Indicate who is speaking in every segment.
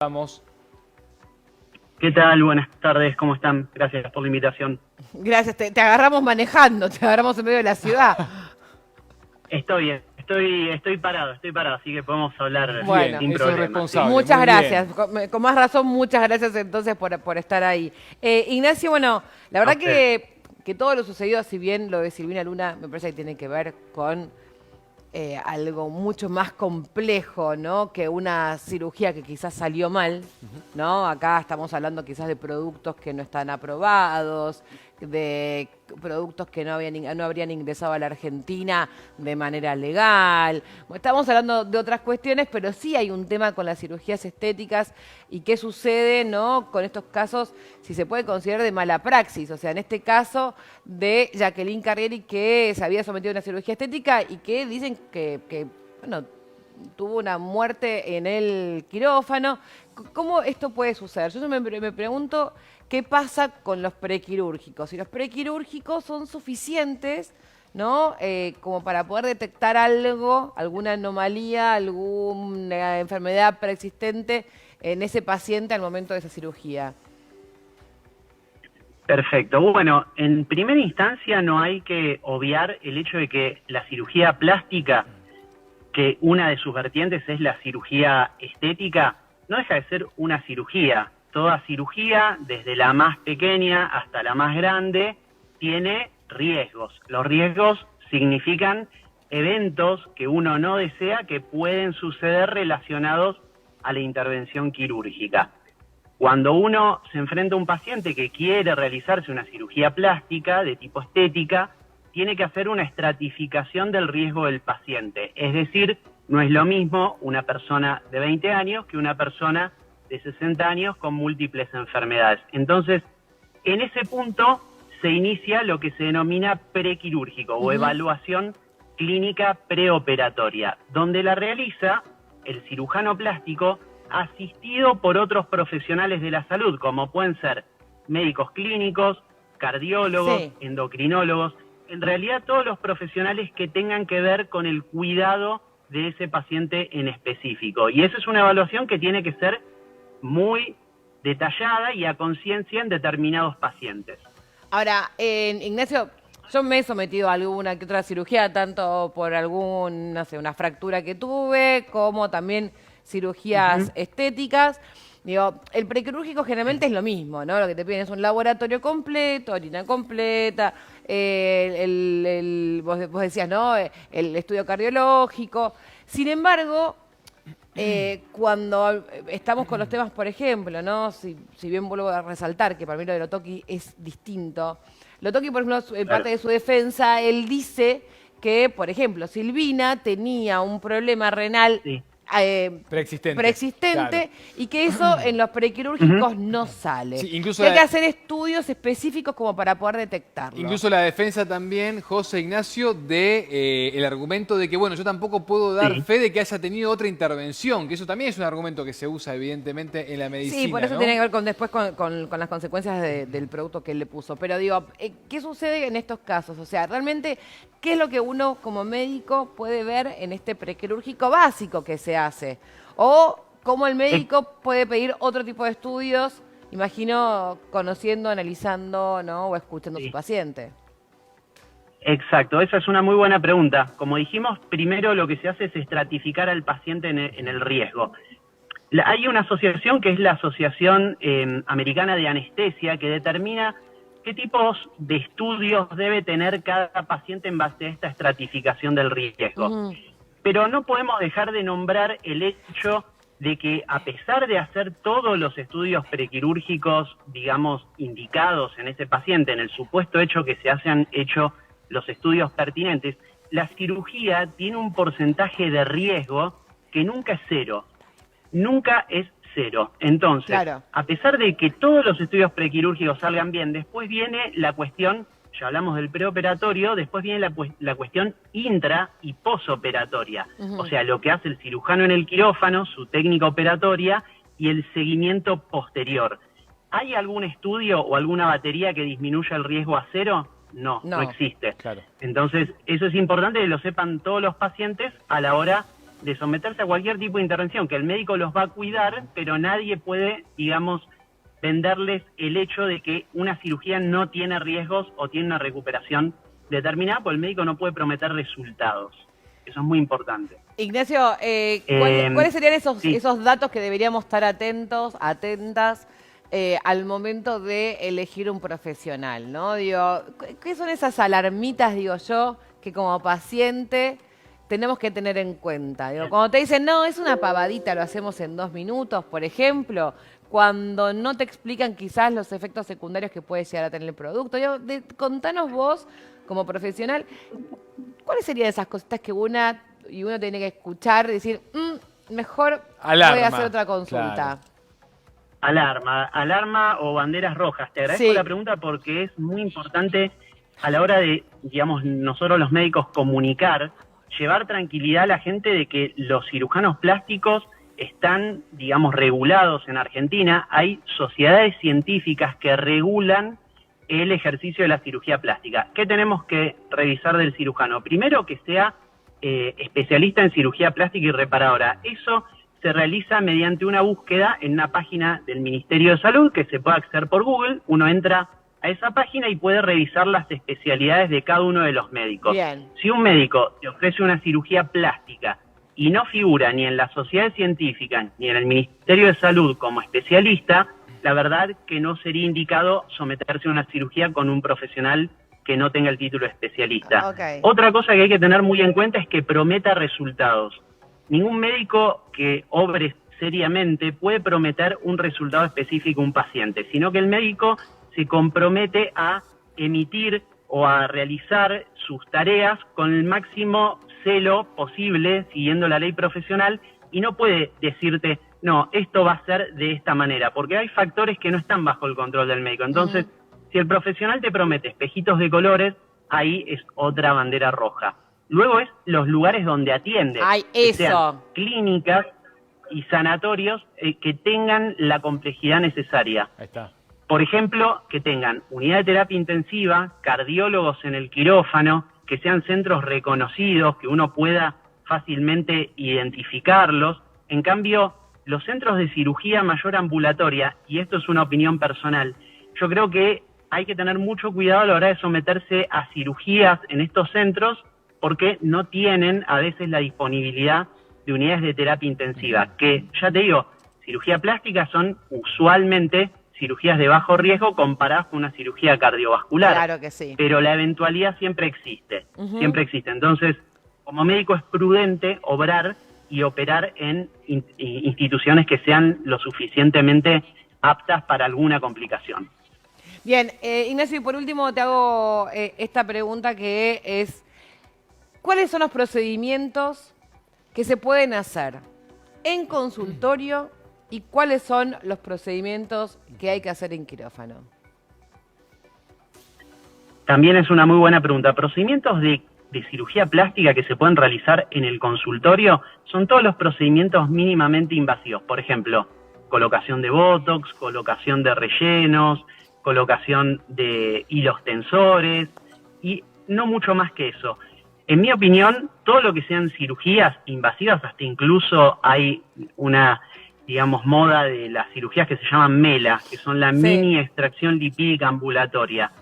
Speaker 1: Vamos.
Speaker 2: ¿Qué tal? Buenas tardes, ¿cómo están? Gracias por la invitación.
Speaker 3: Gracias, te agarramos manejando, te agarramos en medio de la ciudad.
Speaker 2: Estoy parado, así que podemos hablar
Speaker 3: Bueno,
Speaker 2: sin
Speaker 1: eso es
Speaker 2: problema.
Speaker 1: responsable.
Speaker 3: Muchas
Speaker 1: muy
Speaker 3: gracias,
Speaker 1: bien.
Speaker 3: con más razón, muchas gracias entonces por estar ahí. Ignacio, bueno, la verdad que todo lo sucedido, si bien lo de Silvina Luna me parece que tiene que ver con algo mucho más complejo, ¿no? Que una cirugía que quizás salió mal, ¿no? Acá estamos hablando quizás de productos que no están aprobados, de productos que no habrían ingresado a la Argentina de manera legal. Estamos hablando de otras cuestiones, pero sí hay un tema con las cirugías estéticas y qué sucede, ¿no? Con estos casos, si se puede considerar de mala praxis. O sea, en este caso de Jacqueline Carrieri, que se había sometido a una cirugía estética y que dicen que bueno, tuvo una muerte en el quirófano. ¿Cómo esto puede suceder? Yo me pregunto qué pasa con los prequirúrgicos. Si los prequirúrgicos son suficientes, ¿no? Como para poder detectar algo, alguna anomalía, alguna enfermedad preexistente en ese paciente al momento de esa cirugía.
Speaker 2: Perfecto. Bueno, en primera instancia no hay que obviar el hecho de que la cirugía plástica, que una de sus vertientes es la cirugía estética, no deja de ser una cirugía. Toda cirugía, desde la más pequeña hasta la más grande, tiene riesgos. Los riesgos significan eventos que uno no desea que pueden suceder relacionados a la intervención quirúrgica. Cuando uno se enfrenta a un paciente que quiere realizarse una cirugía plástica de tipo estética, tiene que hacer una estratificación del riesgo del paciente. Es decir, no es lo mismo una persona de 20 años que una persona de 60 años con múltiples enfermedades. Entonces, en ese punto se inicia lo que se denomina prequirúrgico o evaluación clínica preoperatoria, donde la realiza el cirujano plástico asistido por otros profesionales de la salud, como pueden ser médicos clínicos, cardiólogos, endocrinólogos, en realidad todos los profesionales que tengan que ver con el cuidado de ese paciente en específico. Y esa es una evaluación que tiene que ser muy detallada y a conciencia en determinados pacientes.
Speaker 3: Ahora, Ignacio, yo me he sometido a alguna que otra cirugía, tanto por una fractura que tuve, como también cirugías estéticas. Digo, el prequirúrgico generalmente es lo mismo, ¿no? Lo que te piden es un laboratorio completo, orina completa, vos decías, ¿no? El estudio cardiológico. Sin embargo, cuando estamos con los temas, por ejemplo, ¿no? Si bien vuelvo a resaltar que para mí lo de Lotoki es distinto. Lotoki, por ejemplo, en parte de su defensa, él dice que, por ejemplo, Silvina tenía un problema renal preexistente claro. Y que eso en los prequirúrgicos no sale. Sí, incluso hay que hacer estudios específicos como para poder detectarlo.
Speaker 1: Incluso la defensa también, José Ignacio, de el argumento de que, bueno, yo tampoco puedo dar fe de que haya tenido otra intervención, que eso también es un argumento que se usa evidentemente en la medicina.
Speaker 3: Sí, por eso, ¿no? Tiene que ver después con las consecuencias del producto que él le puso. Pero digo, ¿qué sucede en estos casos? O sea, realmente, ¿qué es lo que uno como médico puede ver en este prequirúrgico básico que se hace? O cómo el médico puede pedir otro tipo de estudios, imagino, conociendo, analizando, ¿no? O escuchando a su paciente.
Speaker 2: Exacto, esa es una muy buena pregunta. Como dijimos, primero lo que se hace es estratificar al paciente en el riesgo. Hay una asociación que es la Asociación Americana de Anestesia que determina qué tipos de estudios debe tener cada paciente en base a esta estratificación del riesgo. Pero no podemos dejar de nombrar el hecho de que a pesar de hacer todos los estudios prequirúrgicos, digamos, indicados en ese paciente, en el supuesto hecho que se hayan hecho los estudios pertinentes, la cirugía tiene un porcentaje de riesgo que nunca es cero. Nunca es cero. Entonces, a pesar de que todos los estudios prequirúrgicos salgan bien, después viene la cuestión, ya hablamos del preoperatorio, después viene la cuestión intra y posoperatoria. O sea, lo que hace el cirujano en el quirófano, su técnica operatoria y el seguimiento posterior. ¿Hay algún estudio o alguna batería que disminuya el riesgo a cero? No, no existe. Entonces, eso es importante que lo sepan todos los pacientes a la hora de someterse a cualquier tipo de intervención, que el médico los va a cuidar, pero nadie puede, digamos, venderles el hecho de que una cirugía no tiene riesgos o tiene una recuperación determinada, porque el médico no puede prometer resultados. Eso es muy importante.
Speaker 3: Ignacio, ¿cuáles serían
Speaker 2: sí.
Speaker 3: esos datos que deberíamos estar atentas al momento de elegir un profesional, ¿no? Digo, ¿qué son esas alarmitas, digo yo, que como paciente tenemos que tener en cuenta? Digo, cuando te dicen, no, es una pavadita, lo hacemos en 2 minutos, por ejemplo, cuando no te explican quizás los efectos secundarios que puede llegar a tener el producto. Digo, contanos vos, como profesional, ¿cuáles serían esas cositas que uno tiene que escuchar y decir, mejor
Speaker 1: Alarma,
Speaker 3: voy a hacer otra consulta?
Speaker 2: Claro. Alarma o banderas rojas. Te agradezco la pregunta porque es muy importante a la hora de, digamos, nosotros los médicos comunicar, llevar tranquilidad a la gente de que los cirujanos plásticos están, digamos, regulados en Argentina. Hay sociedades científicas que regulan el ejercicio de la cirugía plástica. ¿Qué tenemos que revisar del cirujano? Primero, que sea especialista en cirugía plástica y reparadora. Eso se realiza mediante una búsqueda en una página del Ministerio de Salud que se puede acceder por Google. Uno entra a esa página y puede revisar las especialidades de cada uno de los médicos.
Speaker 3: Bien.
Speaker 2: Si un médico te ofrece una cirugía plástica y no figura ni en la sociedad científica ni en el Ministerio de Salud como especialista, la verdad que no sería indicado someterse a una cirugía con un profesional que no tenga el título de especialista.
Speaker 3: Okay.
Speaker 2: Otra cosa que hay que tener muy en cuenta es que prometa resultados. Ningún médico que obre seriamente puede prometer un resultado específico a un paciente, sino que el médico se compromete a emitir o a realizar sus tareas con el máximo celo posible, siguiendo la ley profesional, y no puede decirte, no, esto va a ser de esta manera, porque hay factores que no están bajo el control del médico. Entonces, si el profesional te promete espejitos de colores, ahí es otra bandera roja. Luego es los lugares donde atiende.
Speaker 3: ¡Ay,
Speaker 2: que sean
Speaker 3: eso!
Speaker 2: clínicas y sanatorios que tengan la complejidad necesaria.
Speaker 1: Ahí está.
Speaker 2: Por ejemplo, que tengan unidad de terapia intensiva, cardiólogos en el quirófano, que sean centros reconocidos, que uno pueda fácilmente identificarlos. En cambio, los centros de cirugía mayor ambulatoria, y esto es una opinión personal, yo creo que hay que tener mucho cuidado a la hora de someterse a cirugías en estos centros porque no tienen a veces la disponibilidad de unidades de terapia intensiva, que ya te digo, cirugía plástica son usualmente cirugías de bajo riesgo comparadas con una cirugía cardiovascular.
Speaker 3: Claro que sí.
Speaker 2: Pero la eventualidad siempre existe, siempre existe. Entonces, como médico es prudente obrar y operar en instituciones que sean lo suficientemente aptas para alguna complicación.
Speaker 3: Bien, Ignacio, y por último te hago esta pregunta que es, ¿cuáles son los procedimientos que se pueden hacer en consultorio y cuáles son los procedimientos que hay que hacer en quirófano?
Speaker 2: También es una muy buena pregunta. Procedimientos de cirugía plástica que se pueden realizar en el consultorio son todos los procedimientos mínimamente invasivos. Por ejemplo, colocación de botox, colocación de rellenos, colocación de hilos tensores y no mucho más que eso. En mi opinión, todo lo que sean cirugías invasivas, hasta incluso hay una, digamos, moda de las cirugías que se llaman MELA, que son la mini extracción lipídica ambulatoria,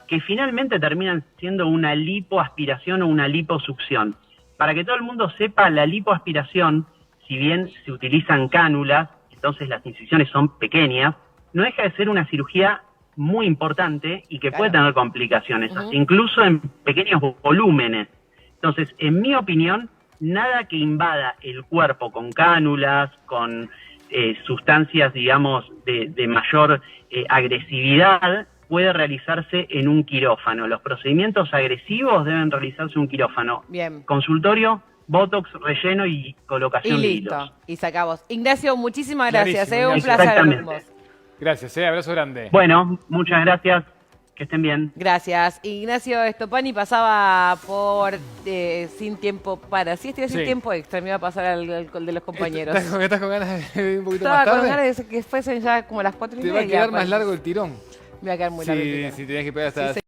Speaker 2: que finalmente terminan siendo una lipoaspiración o una liposucción. Para que todo el mundo sepa, la lipoaspiración, si bien se utilizan cánulas, entonces las incisiones son pequeñas, no deja de ser una cirugía muy importante y que puede tener complicaciones, hasta incluso en pequeños volúmenes. Entonces, en mi opinión, nada que invada el cuerpo con cánulas, con sustancias, digamos, de mayor agresividad, puede realizarse en un quirófano. Los procedimientos agresivos deben realizarse en un quirófano.
Speaker 3: Bien.
Speaker 2: Consultorio, botox, relleno y colocación
Speaker 3: Y
Speaker 2: de
Speaker 3: listo,
Speaker 2: hilos.
Speaker 3: y sacamos. Ignacio, muchísimas gracias,
Speaker 1: Clarísimo,
Speaker 3: un placer hablar con
Speaker 2: Exactamente.
Speaker 3: vos.
Speaker 1: Gracias, abrazo grande.
Speaker 2: Bueno, muchas gracias. Que estén bien.
Speaker 3: Gracias. Ignacio Stoppani pasaba por Sin Tiempo Para. Sí, estoy sin tiempo extra, me iba a pasar al de los compañeros.
Speaker 1: ¿Estás con ganas de ir un poquito
Speaker 3: Estaba
Speaker 1: más tarde?
Speaker 3: con ganas de que fuesen ya como las 4:30.
Speaker 1: Te va a quedar más
Speaker 3: pues.
Speaker 1: largo el tirón.
Speaker 3: Me va a quedar muy largo el
Speaker 1: Sí,
Speaker 3: tirón.
Speaker 1: sí, tenías que pegar hasta
Speaker 3: Sí,